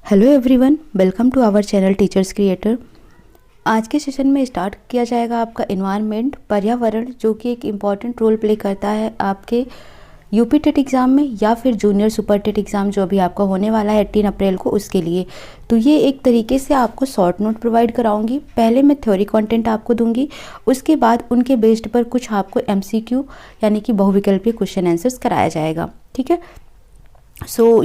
Hello everyone, welcome to our channel teachers creator. आज के session में स्टार्ट किया जाएगा आपका एनवायरनमेंट, पर्यावरण, जो कि एक इम्पॉर्टेंट रोल प्ले करता है आपके यूपी टेट एग्ज़ाम में या फिर जूनियर सुपर टेट एग्ज़ाम जो अभी आपका होने वाला है 18 अप्रैल को, उसके लिए। तो ये एक तरीके से आपको शॉर्ट नोट प्रोवाइड कराऊंगी। पहले मैं थ्योरी कंटेंट आपको दूंगी, उसके बाद उनके बेस्ड पर कुछ आपको एमसीक्यू यानी कि बहुविकल्पीय क्वेश्चन आंसर्स कराया जाएगा। ठीक है,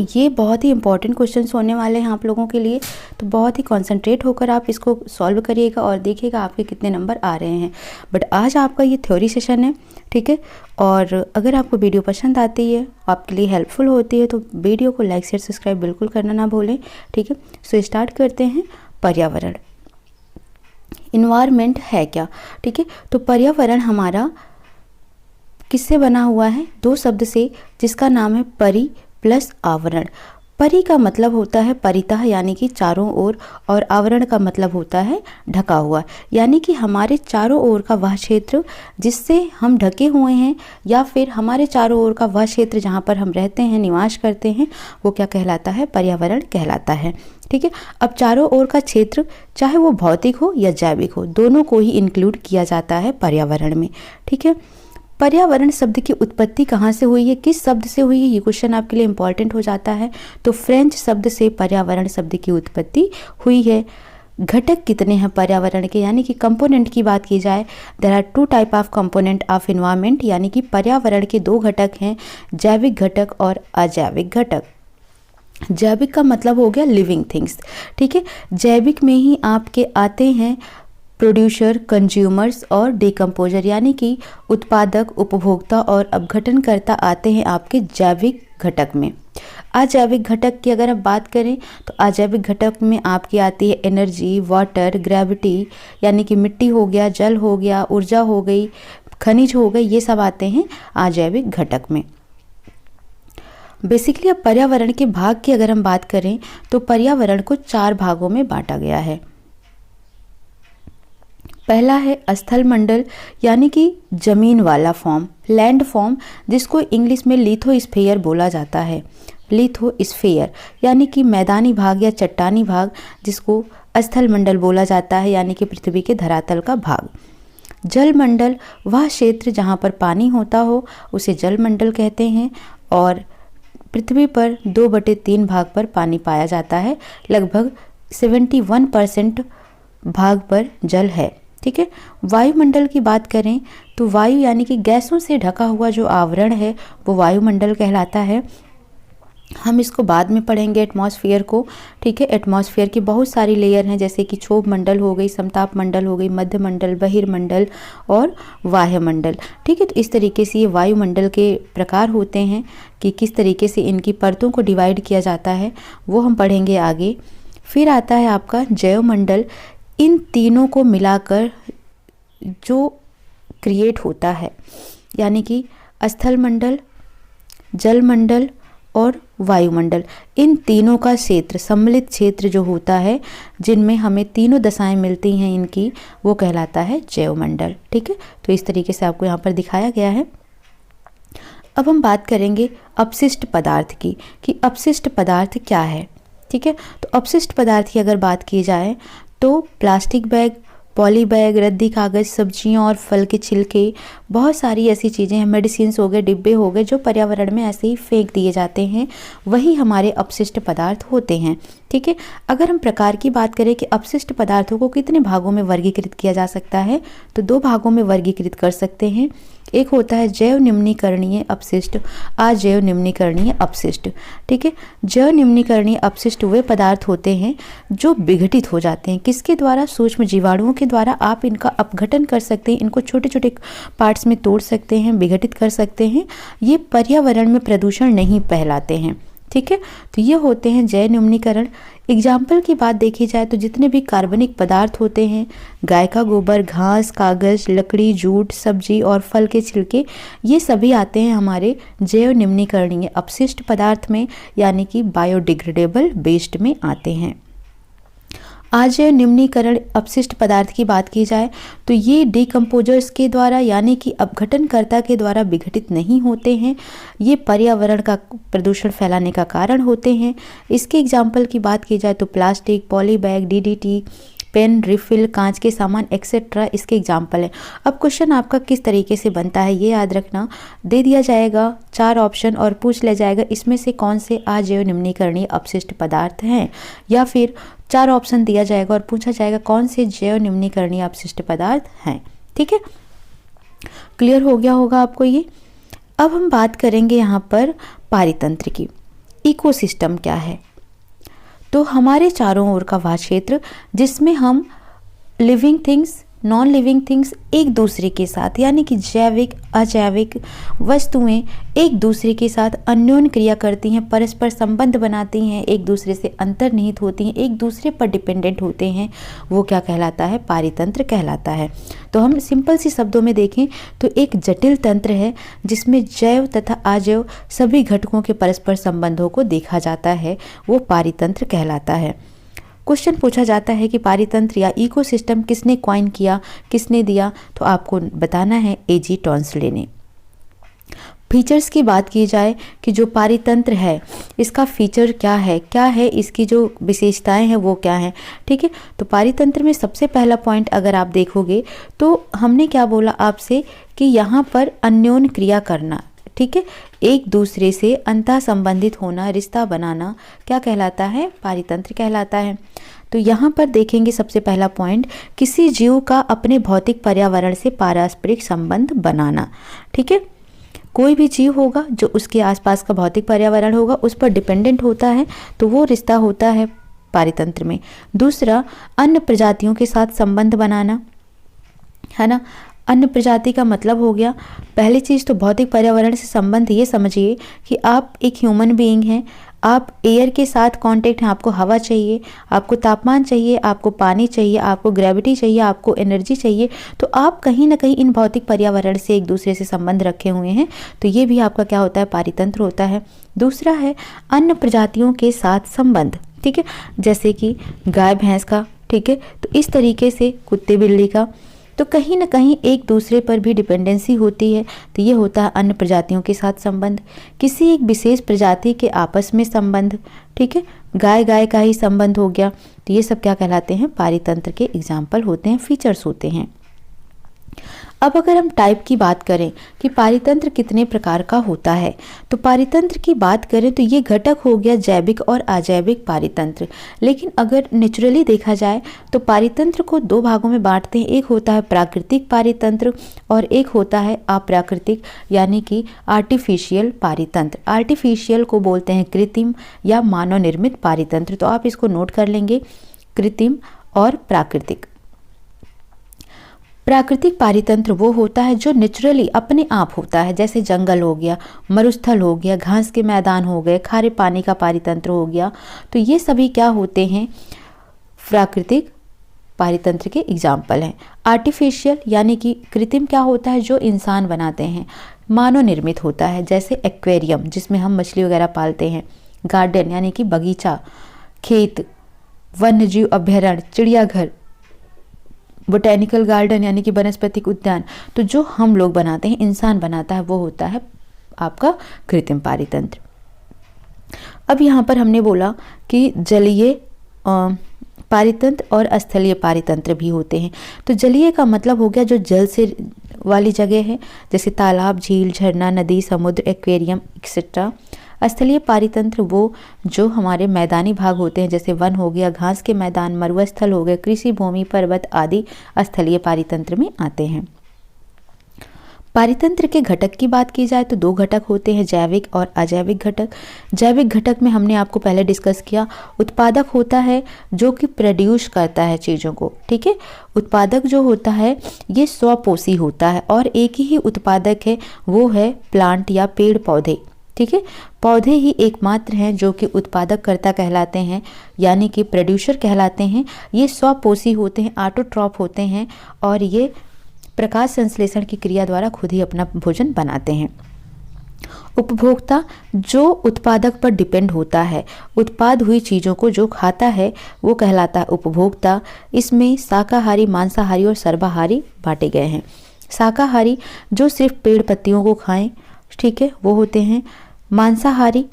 ये बहुत ही इंपॉर्टेंट क्वेश्चंस होने वाले हैं आप लोगों के लिए। तो बहुत ही कंसंट्रेट होकर आप इसको सॉल्व करिएगा और देखिएगा आपके कितने नंबर आ रहे हैं। बट आज आपका ये थ्योरी सेशन है, ठीक है। और अगर आपको वीडियो पसंद आती है, आपके लिए हेल्पफुल होती है, तो वीडियो को लाइक शेयर सब्सक्राइब बिल्कुल करना ना भूलें। ठीक है, सो स्टार्ट करते हैं। पर्यावरण, इन्वायरमेंट है क्या? ठीक है, तो पर्यावरण हमारा किससे बना हुआ है? दो शब्द से, जिसका नाम है परि प्लस आवरण। परि का मतलब होता है परितः यानी कि चारों ओर, और आवरण का मतलब होता है ढका हुआ, यानी कि हमारे चारों ओर का वह क्षेत्र जिससे हम ढके हुए हैं, या फिर हमारे चारों ओर का वह क्षेत्र जहाँ पर हम रहते हैं, निवास करते हैं, वो क्या कहलाता है? पर्यावरण कहलाता है। ठीक है, अब चारों ओर का क्षेत्र चाहे वो भौतिक हो या जैविक हो, दोनों को ही इंक्लूड किया जाता है पर्यावरण में। ठीक है, पर्यावरण शब्द की उत्पत्ति कहाँ से हुई है, किस शब्द से हुई है, ये क्वेश्चन आपके लिए इंपॉर्टेंट हो जाता है। तो फ्रेंच शब्द से पर्यावरण शब्द की उत्पत्ति हुई है। घटक कितने हैं पर्यावरण के, यानी कि कंपोनेंट की बात की जाए, there are two type of component of environment, यानी कि पर्यावरण के दो घटक हैं, जैविक घटक और अजैविक घटक। जैविक का मतलब हो गया लिविंग थिंग्स। ठीक है, जैविक में ही आपके आते हैं प्रोड्यूसर, कंज्यूमर्स और डिकम्पोजर, यानी कि उत्पादक, उपभोक्ता और अपघटनकर्ता आते हैं आपके जैविक घटक में। अजैविक घटक की अगर आप बात करें तो अजैविक घटक में आपकी आती है एनर्जी, वाटर, ग्रेविटी, यानी कि मिट्टी हो गया, जल हो गया, ऊर्जा हो गई, खनिज हो गई, ये सब आते हैं अजैविक घटक में। बेसिकली अब पर्यावरण के भाग की अगर हम बात करें तो पर्यावरण को चार भागों में बांटा गया है। पहला है स्थल मंडल, यानी कि जमीन वाला फॉर्म, लैंड फॉर्म, जिसको इंग्लिश में लिथोस्फीयर बोला जाता है। लिथोस्फीयर यानी कि मैदानी भाग या चट्टानी भाग, जिसको स्थल मंडल बोला जाता है, यानी कि पृथ्वी के धरातल का भाग। जल मंडल वह क्षेत्र जहाँ पर पानी होता हो, उसे जल मंडल कहते हैं। और पृथ्वी पर 2/3 भाग पर पानी पाया जाता है, लगभग 71% भाग पर जल है। ठीक है, वायुमंडल की बात करें तो वायु यानी कि गैसों से ढका हुआ जो आवरण है वो वायुमंडल कहलाता है। हम इसको बाद में पढ़ेंगे एटमॉस्फेयर को। ठीक है, एटमॉस्फेयर की बहुत सारी लेयर हैं, जैसे कि क्षोभ मंडल हो गई, समताप मंडल हो गई, मध्य मंडल, बहिर्मंडल और वायुमंडल। ठीक है, तो इस तरीके से ये वायुमंडल के प्रकार होते हैं कि किस तरीके से इनकी परतों को डिवाइड किया जाता है, वो हम पढ़ेंगे आगे। फिर आता है आपका जैवमंडल। इन तीनों को मिलाकर जो क्रिएट होता है, यानी कि स्थल मंडल, जल मंडल और वायुमंडल, इन तीनों का क्षेत्र, सम्मिलित क्षेत्र जो होता है, जिनमें हमें तीनों दशाएं मिलती हैं इनकी, वो कहलाता है जैवमंडल। ठीक है, तो इस तरीके से आपको यहाँ पर दिखाया गया है। अब हम बात करेंगे अपशिष्ट पदार्थ की, कि अपशिष्ट पदार्थ क्या है। ठीक है, तो अपशिष्ट पदार्थ की अगर बात की जाए तो प्लास्टिक बैग, पॉली बैग, रद्दी कागज़, सब्जियां और फल के छिलके, बहुत सारी ऐसी चीज़ें हैं, मेडिसिन्स हो गए, डिब्बे हो गए, जो पर्यावरण में ऐसे ही फेंक दिए जाते हैं, वही हमारे अपशिष्ट पदार्थ होते हैं। ठीक है, अगर हम प्रकार की बात करें कि अपशिष्ट पदार्थों को कितने भागों में वर्गीकृत किया जा सकता है, तो दो भागों में वर्गीकृत कर सकते हैं। एक होता है जैव निम्नीकरणीय अपशिष्ट, अजैव निम्नीकरणीय अपशिष्ट। ठीक है, जैव निम्नीकरणीय अपशिष्ट वे पदार्थ होते हैं जो विघटित हो जाते हैं, किसके द्वारा? सूक्ष्म जीवाणुओं के द्वारा। आप इनका अपघटन कर सकते हैं, इनको छोटे छोटे पार्ट्स में तोड़ सकते हैं, विघटित कर सकते हैं। ये पर्यावरण में प्रदूषण नहीं फैलाते हैं। ठीक है, तो ये होते हैं जैव निम्नीकरण। एग्जाम्पल की बात देखी जाए तो जितने भी कार्बनिक पदार्थ होते हैं, गाय का गोबर, घास, कागज, लकड़ी, जूट, सब्जी और फल के छिलके, ये सभी आते हैं हमारे जैव निम्नीकरणीय अपशिष्ट पदार्थ में, यानी कि बायोडिग्रेडेबल वेस्ट में आते हैं। आज निम्नीकरण अपशिष्ट पदार्थ की बात की जाए तो ये डिकम्पोजर्स के द्वारा यानी कि अपघटनकर्ता के द्वारा विघटित नहीं होते हैं, ये पर्यावरण का प्रदूषण फैलाने का कारण होते हैं। इसके एग्जाम्पल की बात की जाए तो plastic, poly bag, DDT, pen, refill, कांच के सामान एक्सेट्रा इसके एग्जाम्पल है। अब क्वेश्चन आपका किस तरीके से बनता है ये याद रखना, दे दिया जाएगा 4 ऑप्शन और पूछ लिया जाएगा इसमें से कौन से अजैव निम्नीकरणीय अपशिष्ट पदार्थ हैं, या फिर 4 ऑप्शन दिया जाएगा और पूछा जाएगा कौन से जैव निम्नीकरणीय अपशिष्ट पदार्थ हैं। ठीक है, क्लियर हो गया होगा आपको ये। अब हम बात करेंगे यहाँ पर पारितंत्र की। इकोसिस्टम क्या है? तो हमारे चारों ओर का वह क्षेत्र जिसमें हम living things, non living things एक दूसरे के साथ यानी कि जैविक अजैविक वस्तुएं एक दूसरे के साथ अन्योन क्रिया करती हैं, परस्पर संबंध बनाती हैं, एक दूसरे से अंतर्निहित होती हैं, एक दूसरे पर डिपेंडेंट होते हैं, वो क्या कहलाता है? पारितंत्र कहलाता है। तो हम सिंपल सी शब्दों में देखें तो एक जटिल तंत्र है जिसमें जैव तथा अजैव सभी घटकों के परस्पर संबंधों को देखा जाता है, वो पारितंत्र कहलाता है। क्वेश्चन पूछा जाता है कि पारितंत्र या इकोसिस्टम किसने कॉइन किया, किसने दिया? तो आपको बताना है एजी टॉन्सले ने। फीचर्स की बात की जाए कि जो पारितंत्र है इसका फीचर क्या है इसकी जो विशेषताएं हैं वो क्या हैं। ठीक है, तो पारितंत्र में सबसे पहला पॉइंट अगर आप देखोगे तो हमने क्या बोला आपसे कि यहाँ पर अन्योन क्रिया करना, ठीक है, एक दूसरे से अंतः संबंधित होना, रिश्ता बनाना क्या कहलाता है? पारितंत्र कहलाता है। तो यहाँ पर देखेंगे सबसे पहला पॉइंट, किसी जीव का अपने भौतिक पर्यावरण से पारस्परिक संबंध बनाना। ठीक है, कोई भी जीव होगा जो उसके आसपास का भौतिक पर्यावरण होगा उस पर डिपेंडेंट होता है, तो वो रिश्ता होता है पारितंत्र में। दूसरा, अन्य प्रजातियों के साथ संबंध बनाना, है ना। अन्य प्रजाति का मतलब हो गया, पहली चीज़ तो भौतिक पर्यावरण से संबंध ये समझिए कि आप एक ह्यूमन बीइंग हैं, आप एयर के साथ कांटेक्ट हैं, आपको हवा चाहिए, आपको तापमान चाहिए, आपको पानी चाहिए, आपको ग्रेविटी चाहिए, आपको एनर्जी चाहिए, तो आप कहीं ना कहीं इन भौतिक पर्यावरण से एक दूसरे से संबंध रखे हुए हैं, तो ये भी आपका क्या होता है? पारितंत्र होता है। दूसरा है अन्य प्रजातियों के साथ संबंध, ठीक है, जैसे कि गाय भैंस का, ठीक है, तो इस तरीके से कुत्ते बिल्ली का, तो कहीं ना कहीं एक दूसरे पर भी डिपेंडेंसी होती है, तो ये होता है अन्य प्रजातियों के साथ संबंध। किसी एक विशेष प्रजाति के आपस में संबंध, ठीक है, गाय का ही संबंध हो गया, तो ये सब क्या कहलाते हैं? पारितंत्र के एग्जाम्पल होते हैं, फीचर्स होते हैं। अब अगर हम टाइप की बात करें कि पारितंत्र कितने प्रकार का होता है, तो पारितंत्र की बात करें तो ये घटक हो गया जैविक और अजैविक पारितंत्र। लेकिन अगर नेचुरली देखा जाए तो पारितंत्र को 2 भागों में बांटते हैं, एक होता है प्राकृतिक पारितंत्र और एक होता है अप्राकृतिक यानी कि आर्टिफिशियल पारितंत्र। आर्टिफिशियल को बोलते हैं कृत्रिम या मानव निर्मित पारितंत्र, तो आप इसको नोट कर लेंगे, कृत्रिम और प्राकृतिक। प्राकृतिक पारितंत्र वो होता है जो नेचुरली अपने आप होता है, जैसे जंगल हो गया, मरुस्थल हो गया, घास के मैदान हो गए, खारे पानी का पारितंत्र हो गया, तो ये सभी क्या होते हैं? प्राकृतिक पारितंत्र के एग्जाम्पल हैं। आर्टिफिशियल यानी कि कृत्रिम क्या होता है? जो इंसान बनाते हैं, मानव निर्मित होता है, जैसे एक्वेरियम जिसमें हम मछली वगैरह पालते हैं, गार्डन यानी कि बगीचा, खेत, वन्यजीव अभ्यारण्य, चिड़ियाघर, बोटेनिकल गार्डन यानी कि वनस्पतिक उद्यान, तो जो हम लोग बनाते हैं, इंसान बनाता है, वो होता है आपका कृत्रिम पारितंत्र। अब यहाँ पर हमने बोला कि जलीय पारितंत्र और स्थलीय पारितंत्र भी होते हैं। तो जलीय का मतलब हो गया जो जल से वाली जगह है, जैसे तालाब, झील, झरना, नदी, समुद्र, एक्वेरियम एक्सेट्रा। स्थलीय पारितंत्र वो जो हमारे मैदानी भाग होते हैं, जैसे वन हो गया, घास के मैदान, मरुस्थल हो गए, कृषि भूमि, पर्वत आदि स्थलीय पारितंत्र में आते हैं। पारितंत्र के घटक की बात की जाए तो 2 घटक होते हैं, जैविक और अजैविक घटक। जैविक घटक में हमने आपको पहले डिस्कस किया, उत्पादक होता है जो कि प्रोड्यूस करता है चीज़ों को, ठीक है। उत्पादक जो होता है ये स्वपोषी होता है और एक ही उत्पादक है, वो है प्लांट या पेड़ पौधे, ठीक है। पौधे ही एकमात्र हैं जो कि उत्पादककर्ता कहलाते हैं, यानी कि प्रोड्यूसर कहलाते हैं। ये स्वपोषी होते हैं, ऑटोट्रॉफ होते हैं और ये प्रकाश संश्लेषण की क्रिया द्वारा खुद ही अपना भोजन बनाते हैं। उपभोक्ता जो उत्पादक पर डिपेंड होता है, उत्पाद हुई चीज़ों को जो खाता है वो कहलाता है उपभोक्ता। इसमें शाकाहारी, मांसाहारी और सर्वाहारी बांटे गए हैं। शाकाहारी जो सिर्फ पेड़ पत्तियों को खाएं, ठीक है, वो होते हैं। मांसाहारी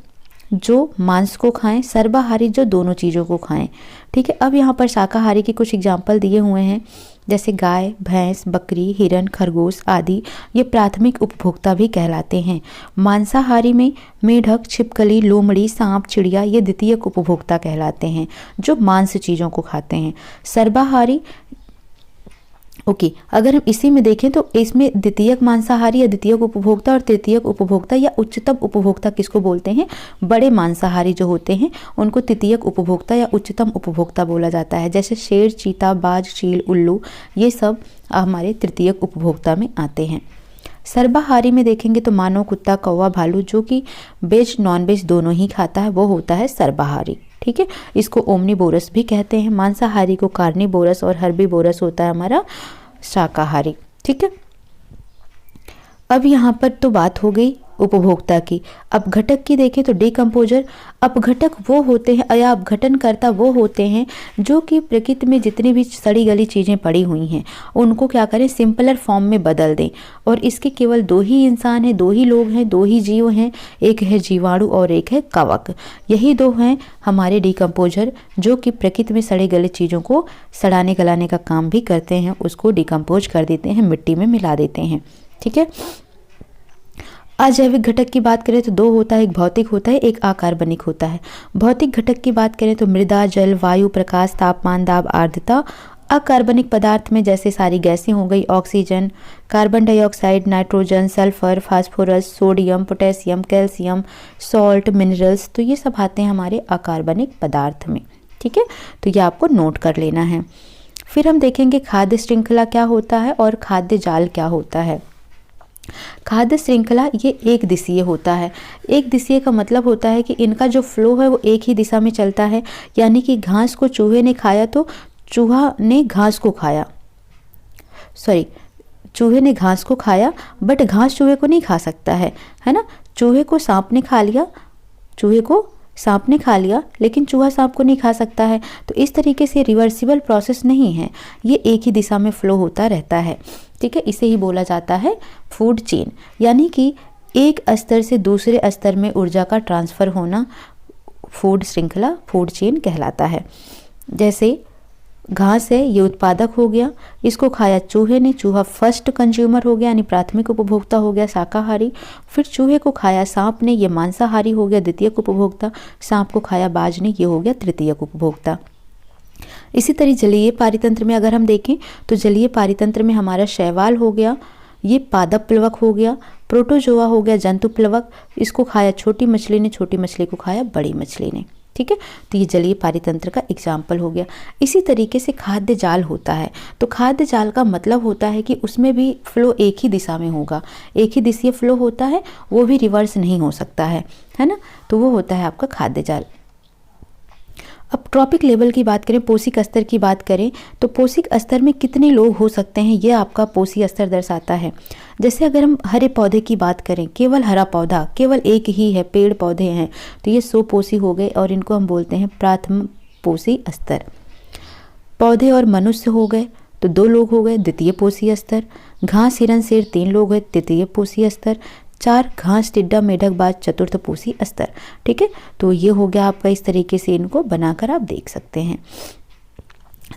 जो मांस को खाएं, सर्वाहारी जो दोनों चीज़ों को खाएं, ठीक है। अब यहाँ पर शाकाहारी के कुछ एग्जाम्पल दिए हुए हैं, जैसे गाय, भैंस, बकरी, हिरन, खरगोश आदि, ये प्राथमिक उपभोक्ता भी कहलाते हैं। मांसाहारी में मेढक, छिपकली, लोमड़ी, सांप, चिड़िया, ये द्वितीयक उपभोक्ता कहलाते हैं, जो मांस चीज़ों को खाते हैं। सर्वाहारी, ओके, अगर हम इसी में देखें तो इसमें द्वितीयक मांसाहारी या द्वितीयक उपभोक्ता और तृतीयक उपभोक्ता या उच्चतम उपभोक्ता किसको बोलते हैं? बड़े मांसाहारी जो होते हैं उनको तृतीयक उपभोक्ता या उच्चतम उपभोक्ता बोला जाता है। जैसे शेर, चीता, बाज, चील, उल्लू, ये सब हमारे तृतीयक उपभोक्ता में आते हैं। सर्वाहारी में देखेंगे तो मानव, कुत्ता, कौवा, भालू, जो कि वेज नॉन वेज दोनों ही खाता है, वो होता है सर्वाहारी, ठीक है। इसको ओमनीबोरस भी कहते हैं। मांसाहारी को कार्निवोरस और हर्बीवोरस होता है हमारा शाकाहारी, ठीक है। अब यहाँ पर तो बात हो गई उपभोक्ता की। अब घटक की देखें तो डिकम्पोजर, अपघटक वो होते हैं या अपघटनकर्ता वो होते हैं जो कि प्रकृति में जितनी भी सड़ी गली चीज़ें पड़ी हुई हैं उनको क्या करें, सिंपलर फॉर्म में बदल दें। और इसके केवल दो ही इंसान हैं, दो ही लोग हैं, दो ही जीव हैं, एक है जीवाणु और एक है कवक। यही दो हैं हमारे डिकम्पोजर जो कि प्रकृति में सड़े गले चीज़ों को सड़ाने गलाने का काम भी करते हैं, उसको डिकम्पोज कर देते हैं, मिट्टी में मिला देते हैं, ठीक है। अजैविक घटक की बात करें तो दो होता है, एक भौतिक होता है, एक अकार्बनिक होता है। भौतिक घटक की बात करें तो मृदा, जल, वायु, प्रकाश, तापमान, दाब, आर्द्रता। अकार्बनिक पदार्थ में जैसे सारी गैसें हो गई, oxygen, carbon dioxide, nitrogen, sulphur, phosphorus, sodium, potassium, calcium, salt, minerals, तो ये सब आते हैं हमारे अकार्बनिक पदार्थ में, ठीक है। तो ये आपको नोट कर लेना है। फिर हम देखेंगे खाद्य श्रृंखला क्या होता है और खाद्य जाल क्या होता है। खाद्य श्रृंखला ये एक दिशीय होता है। एक दिशीय का मतलब होता है कि इनका जो फ्लो है वो एक ही दिशा में चलता है, यानी कि घास को चूहे ने खाया तो चूहा ने घास को खाया, चूहे ने घास को खाया बट घास चूहे को नहीं खा सकता है ना। चूहे को सांप ने खा लिया, चूहे को सांप ने खा लिया लेकिन चूहा सांप को नहीं खा सकता है। तो इस तरीके से रिवर्सिबल प्रोसेस नहीं है, ये एक ही दिशा में फ्लो होता रहता है, ठीक है। इसे ही बोला जाता है फूड चेन, यानी कि एक स्तर से दूसरे स्तर में ऊर्जा का ट्रांसफ़र होना फूड श्रृंखला, फूड चेन कहलाता है। जैसे घास है, ये उत्पादक हो गया, इसको खाया चूहे ने, चूहा फर्स्ट कंज्यूमर हो गया यानी प्राथमिक उपभोक्ता हो गया शाकाहारी। फिर चूहे को खाया सांप ने, ये मांसाहारी हो गया द्वितीयक उपभोक्ता। सांप को खाया बाज ने, ये हो गया तृतीयक उपभोक्ता। इसी तरह जलीय पारितंत्र में अगर हम देखें तो जलीय पारितंत्र में हमारा शैवाल हो गया, ये पादप प्लवक हो गया, प्रोटोजोआ हो गया जंतु प्लवक, इसको खाया छोटी मछली ने, छोटी मछली को खाया बड़ी मछली ने, ठीक है। तो ये जलीय पारितंत्र का एग्जाम्पल हो गया। इसी तरीके से खाद्य जाल होता है। तो खाद्य जाल का मतलब होता है कि उसमें भी फ्लो एक ही दिशा में होगा, एक ही दिशीय फ्लो होता है, वो भी रिवर्स नहीं हो सकता है ना। तो वो होता है आपका खाद्य जाल। अब ट्रॉपिक लेवल की बात करें, पोषक स्तर की बात करें तो पोषक स्तर में कितने लोग हो सकते हैं ये आपका पोषक स्तर दर्शाता है। जैसे अगर हम हरे पौधे की बात करें, केवल हरा पौधा केवल एक ही है, पेड़ पौधे हैं, तो ये स्वपोषी हो गए और इनको हम बोलते हैं प्रथम पोषी स्तर। पौधे और मनुष्य हो गए तो 2 लोग हो गए, द्वितीय पोषी स्तर। घास, हिरन, शेर 3 लोग हैं, तृतीय पोषी स्तर। 4 घास, टिड्डा, मेढक, बाज चतुर्थ पोषी स्तर, ठीक है। तो ये हो गया आपका, इस तरीके से इनको बनाकर आप देख सकते हैं।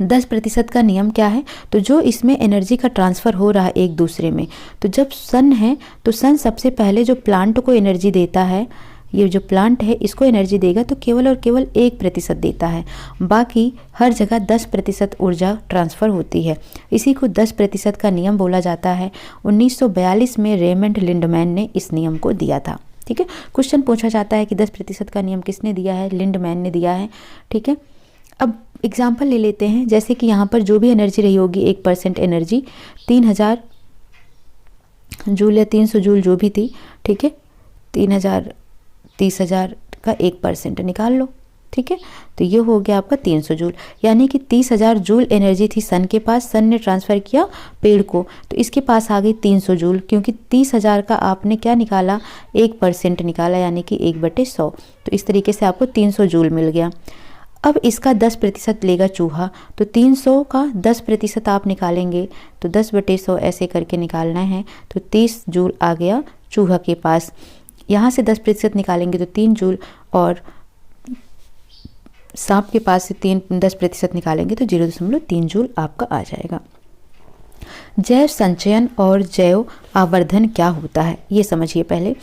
10% का नियम क्या है, तो जो इसमें एनर्जी का ट्रांसफ़र हो रहा है एक दूसरे में, तो जब सन है तो सन सबसे पहले जो प्लांट को एनर्जी देता है, ये जो प्लांट है इसको एनर्जी देगा तो केवल और केवल 1% देता है, बाकी हर जगह 10% ऊर्जा ट्रांसफ़र होती है। इसी को 10% का नियम बोला जाता है। 1942 में रेमंड लिंडमैन ने इस नियम को दिया था, ठीक है। क्वेश्चन पूछा जाता है कि 10% का नियम किसने दिया है, लिंडमैन ने दिया है, ठीक है। अब एग्जाम्पल ले लेते हैं, जैसे कि यहाँ पर जो भी एनर्जी रही होगी 1% एनर्जी 3000 जूल या 300 जूल जो भी थी, ठीक है। 3000 30,000 का 1% निकाल लो, ठीक है, तो ये हो गया आपका 300 जूल, यानी कि 30,000 जूल एनर्जी थी सन के पास, सन ने ट्रांसफ़र किया पेड़ को, तो इसके पास आ गई 300 जूल, क्योंकि 30,000 का आपने क्या निकाला, 1% निकाला, यानी कि 1/100, तो इस तरीके से आपको 300 जूल मिल गया। अब इसका 10% लेगा चूहा, तो 300 का 10% आप निकालेंगे तो 10/100 ऐसे करके निकालना है, तो 30 जूल आ गया चूहा के पास। यहाँ से 10% निकालेंगे तो 3 जूल, और सांप के पास से 10% निकालेंगे तो 0.3 जूल आपका आ जाएगा। जैव संचयन और जैव आवर्धन क्या होता है, ये समझिए पहले।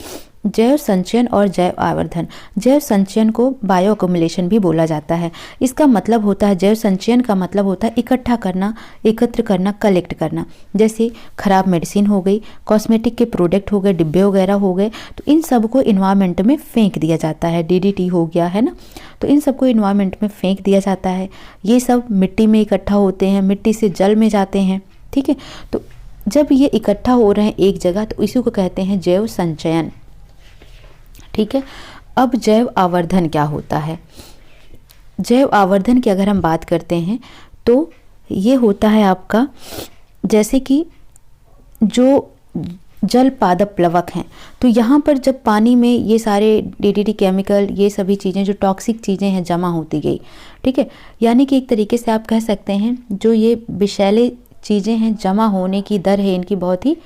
जैव संचयन और जैव आवर्धन, जैव संचयन को बायो अक्यूमुलेशन भी बोला जाता है। इसका मतलब होता है, जैव संचयन का मतलब होता है इकट्ठा करना, एकत्र करना, कलेक्ट करना। जैसे खराब मेडिसिन हो गई, कॉस्मेटिक के प्रोडक्ट हो गए, डिब्बे वगैरह हो गए, तो इन सब को इन्वायरमेंट में फेंक दिया जाता है। DDT हो गया है ना, तो इन सबको इन्वायरमेंट में फेंक दिया जाता है। ये सब मिट्टी में इकट्ठा होते हैं, मिट्टी से जल में जाते हैं, ठीक है। तो जब ये इकट्ठा हो रहे हैं एक जगह, तो इसी को कहते हैं जैव संचयन, ठीक है। अब जैव आवर्धन क्या होता है? जैव आवर्धन की अगर हम बात करते हैं तो ये होता है आपका, जैसे कि जो जल पादप प्लवक हैं, तो यहाँ पर जब पानी में ये सारे DDT केमिकल, ये सभी चीज़ें जो टॉक्सिक चीज़ें हैं जमा होती गई, ठीक है, यानी कि एक तरीके से आप कह सकते हैं जो ये विषैले चीज़ें हैं जमा होने की दर है इनकी बहुत ही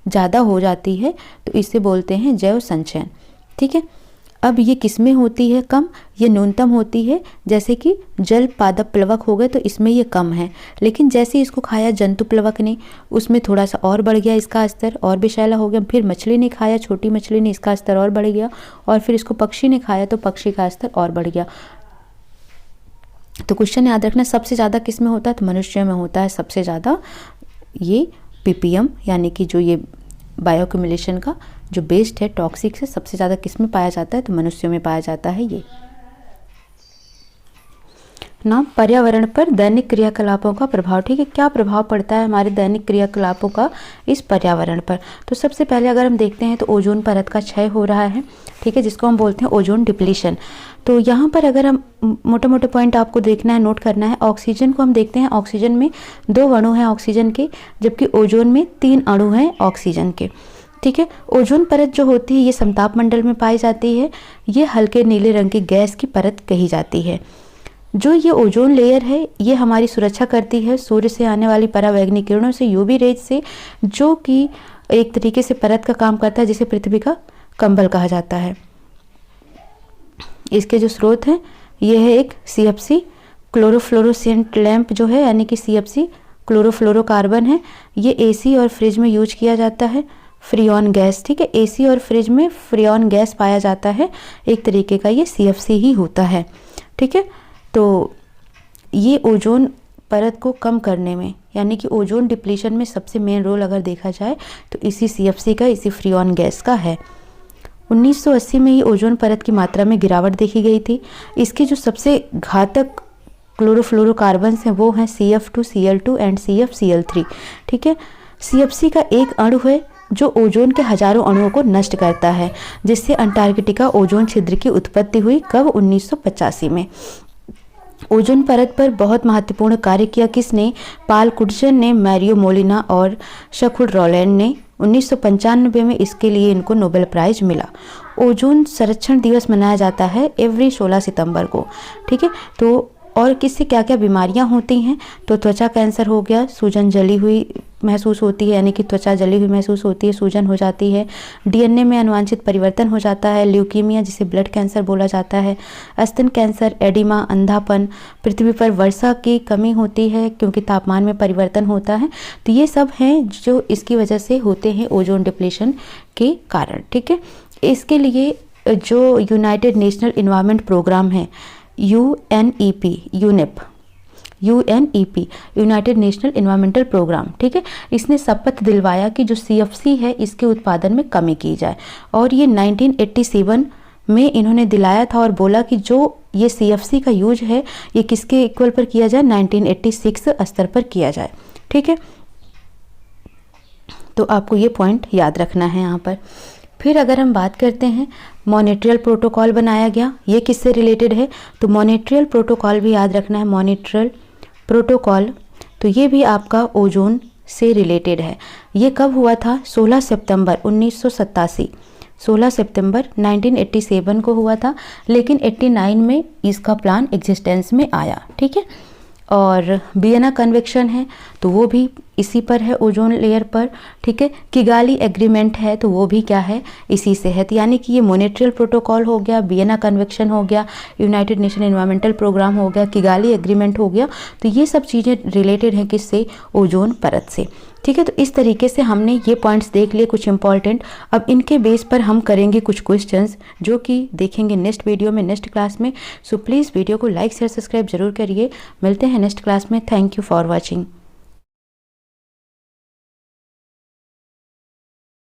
ज़्यादा हो जाती है, तो इसे बोलते हैं जैव संचयन, ठीक है। अब ये किसमें होती है कम, ये न्यूनतम होती है, जैसे कि जल पादप प्लवक हो गए तो इसमें ये कम है, लेकिन जैसे इसको खाया जंतु प्लवक ने, उसमें थोड़ा सा और बढ़ गया इसका स्तर, और विषैला हो गया। फिर मछली ने खाया, छोटी मछली ने, इसका स्तर और बढ़ गया, और फिर इसको पक्षी ने खाया तो पक्षी का स्तर और बढ़ गया। तो क्वेश्चन याद रखना, सबसे ज़्यादा किस में होता है, तो मनुष्य में होता है सबसे ज़्यादा ये PPM, यानी कि जो ये बायो अक्यूमुलेशन का जो बेस्ड है टॉक्सिक से, सबसे ज़्यादा किस में पाया जाता है, तो मनुष्यों में पाया जाता है ये ना। पर्यावरण पर दैनिक क्रियाकलापों का प्रभाव, ठीक है, क्या प्रभाव पड़ता है हमारे दैनिक क्रियाकलापों का इस पर्यावरण पर। तो सबसे पहले अगर हम देखते हैं तो ओजोन परत का क्षय हो रहा है, ठीक है, जिसको हम बोलते हैं ओजोन डिप्लीशन। तो यहाँ पर अगर हम मोटे मोटे पॉइंट आपको देखना है, नोट करना है। ऑक्सीजन को हम देखते हैं, ऑक्सीजन में 2 अणु हैं ऑक्सीजन के, जबकि ओजोन में 3 अणु हैं ऑक्सीजन के, ठीक है। ओजोन परत जो होती है ये समताप मंडल में पाई जाती है, ये हल्के नीले रंग की गैस की परत कही जाती है। जो ये ओजोन लेयर है ये हमारी सुरक्षा करती है सूर्य से आने वाली परावैंगनिक किरणों से, UV रेज से, जो कि एक तरीके से परत का काम करता है, जिसे पृथ्वी का कंबल कहा जाता है। इसके जो स्रोत हैं ये है एक CFC क्लोरोफ्लोरोसेंट लैंप जो है, यानी कि CFC क्लोरोफ्लोरोकार्बन है। ये AC और फ्रिज में यूज किया जाता है। फ्रियॉन गैस, ठीक है, AC और फ्रिज में फ्रियॉन गैस पाया जाता है, एक तरीके का ये CFC ही होता है, ठीक है। तो ये ओजोन परत को कम करने में, यानी कि ओजोन डिप्लीशन में सबसे मेन रोल अगर देखा जाए तो इसी CFC का, इसी फ्रियॉन गैस का है। 1980 में ही ओजोन परत की मात्रा में गिरावट देखी गई थी। इसके जो सबसे घातक क्लोरोफ्लोरोकार्बन्स हैं वो हैं CF2, Cl2 एंड CFCl3, ठीक है। CFC का एक अणु है जो ओजोन के हजारों अणुओं को नष्ट करता है, जिससे अंटार्कटिका ओजोन छिद्र की उत्पत्ति हुई कब, 1985 में। ओजोन परत पर बहुत महत्वपूर्ण कार्य किया किसने, पाल कुडजन ने, मैरियो मोलिना और शकुल रॉलैंड ने। 1995 में इसके लिए इनको नोबेल प्राइज मिला। ओजोन संरक्षण दिवस मनाया जाता है एवरी 16 सितंबर को, ठीक है। तो और किससे क्या क्या बीमारियां होती हैं, तो त्वचा कैंसर हो गया, सूजन जली हुई महसूस होती है, यानी कि त्वचा जली हुई महसूस होती है, सूजन हो जाती है, DNA में अनुवांछित परिवर्तन हो जाता है, ल्यूकीमिया जिसे ब्लड कैंसर बोला जाता है, स्तन कैंसर, एडिमा, अंधापन, पृथ्वी पर वर्षा की कमी होती है क्योंकि तापमान में परिवर्तन होता है। तो ये सब हैं जो इसकी वजह से होते हैं ओजोन डिप्लीशन के कारण, ठीक है। इसके लिए जो यूनाइटेड नेशनल इन्वायरमेंट प्रोग्राम है UNEP, united national environmental programme, ठीक है, इसने शपथ दिलवाया कि जो CFC है इसके उत्पादन में कमी की जाए, और ये 1987 में इन्होंने दिलाया था और बोला कि जो ये CFC का यूज है ये किसके इक्वल पर किया जाए, 1986 स्तर पर किया जाए, ठीक है। तो आपको ये पॉइंट याद रखना है यहाँ पर। फिर अगर हम बात करते हैं मॉनिट्रियल प्रोटोकॉल बनाया गया, ये किससे रिलेटेड है, तो मॉनिट्रियल प्रोटोकॉल भी याद रखना है, मॉनिट्रियल प्रोटोकॉल, तो ये भी आपका ओजोन से रिलेटेड है। ये कब हुआ था, 16 सितंबर 1987, 16 सितंबर 1987 को हुआ था, लेकिन 89 में इसका प्लान एग्जिस्टेंस में आया, ठीक है। और वियना कन्वेंशन है तो वो भी इसी पर है, ओजोन लेयर पर, ठीक है। किगाली एग्रीमेंट है तो वो भी क्या है, इसी से है। तो यानी कि ये मॉनिट्रियल प्रोटोकॉल हो गया, वियना कन्वेंशन हो गया, यूनाइटेड नेशन एनवायरमेंटल प्रोग्राम हो गया, किगाली एग्रीमेंट हो गया, तो ये सब चीज़ें रिलेटेड हैं किससे, ओजोन परत से, ठीक है। तो इस तरीके से हमने ये पॉइंट्स देख लिए कुछ इंपॉर्टेंट। अब इनके बेस पर हम करेंगे कुछ क्वेश्चंस जो कि देखेंगे नेक्स्ट वीडियो में, नेक्स्ट क्लास में। सो प्लीज़ वीडियो को लाइक शेयर सब्सक्राइब जरूर करिए। मिलते हैं नेक्स्ट क्लास में। Thank you for watching.